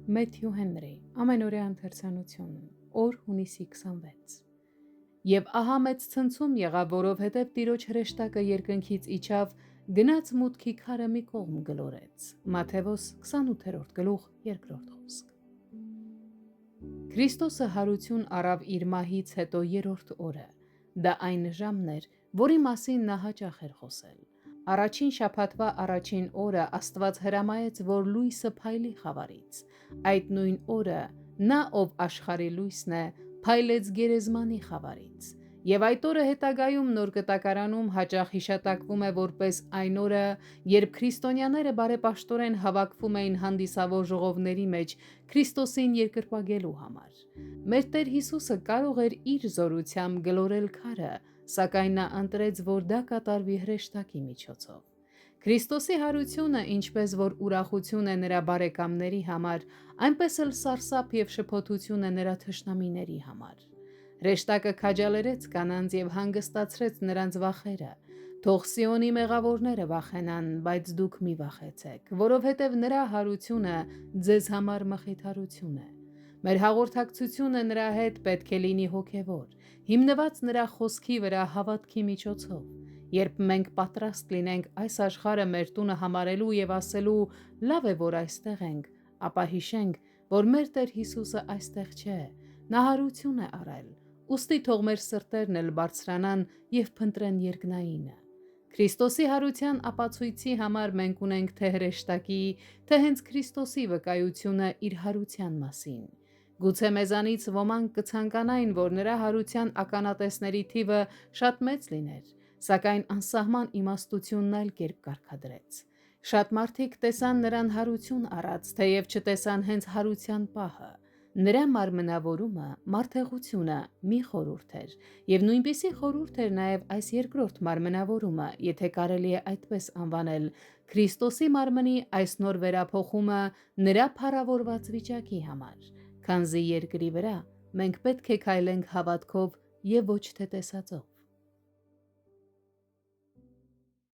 Մեթյու Հենրի, ամենօրյա ընթերցանություն, օր հունիսի 26։ Եվ ահա մեծ ցնցում եղավ, որովհետև Տիրոջ հրեշտակը երկնքից իջավ, գնաց մուտքի քարը մի կողմ գլորեց։ Մատթեոս 28-րդ գլուխ 2-րդ խոսք։ Քրիստոսը հարություն առավ իր մահից հետո երրորդ օրը։ Դա այն ժամն էր, որի մասին նա հաճախ էր խոսել։ Առաջին շաբաթվա առաջին օրը Աստված հրամայեց, որ լույսը փայլի խավարից։ Այդ նույն օրը նա, ով աշխարհի լույսն է, փայլեց գերեզմանի խավարից։ Եվ այդ օրը հետագայում Նոր Կտակարանում հաճախ հիշատակվում է որպես այն օրը, երբ քրիստոնյաները բարեպաշտորեն հավաքվում էին հանդիսավոր ժողովների մեջ Քրիստոսին երկրպագելու համար։ Մեր Տեր Հիսուսը կարող էր իր զորությամբ գլորել քարը, սակայն նա ընտրեց, որ դա կատարվի հրեշտակի միջոցով։ Քրիստոսի հարությունը, ինչպես որ ուրախություն է նրա բարեկամների համար, այնպես էլ սարսափ և շփոթություն է նրա թշնամիների համար։ Հրեշտակը քաջալերեց կանանց և հանգստացրեց նրանց վախերը։ Թող Սիոնի մեղավորները վախենան, բայց դուք մի վախեցեք, որովհետև նրա հարությունը ձեզ համար մխիթարություն է։ Մեր հաղորդակցությունը նրա հետ պետք է լինի հոգևոր, հիմնված նրա խոսքի վրա հավատքի միջոցով։ Երբ մենք պատրաստ լինենք այս աշխարհը մեր տունը համարելու և ասելու «Լավ է, որ այստեղ ենք», ապա հիշենք, որ մեր Տեր Հիսուսը այստեղ չէ, նա հարություն է առել, ուստի թող մեր սրտերն էլ բարձրանան և փնտրեն երկնայինը։ Քրիստոսի հարության ապացույցի համար մենք ունենք թե հրեշտակի, թե հենց Քրիստոսի վկայությունը իր հարության մասին։ Գուցե մեզանից ոմանք կցանկանային, որ նրա հարության ականատեսների թիվը շատ մեծ լիներ, սակայն անսահման իմաստությունն այլ կերպ կարգադրեց։ Շատ մարդիկ տեսան նրան հարություն առած, թեև չտեսան հենց հարության պահը։ Նրա մարմնավորումը, մարդեղությունը մի խորհուրդ էր, և նույնպիսի խորհուրդ էր նաև այս երկրորդ մարմնավորումը, եթե կարելի է այդպես անվանել, Քրիստոսի մարմնի այս նոր վերափոխումը նրա փառավորված վիճակի համար, քանզի երկրի վրա մենք պետք է քայլենք հավատքով և ոչ թե տեսածով։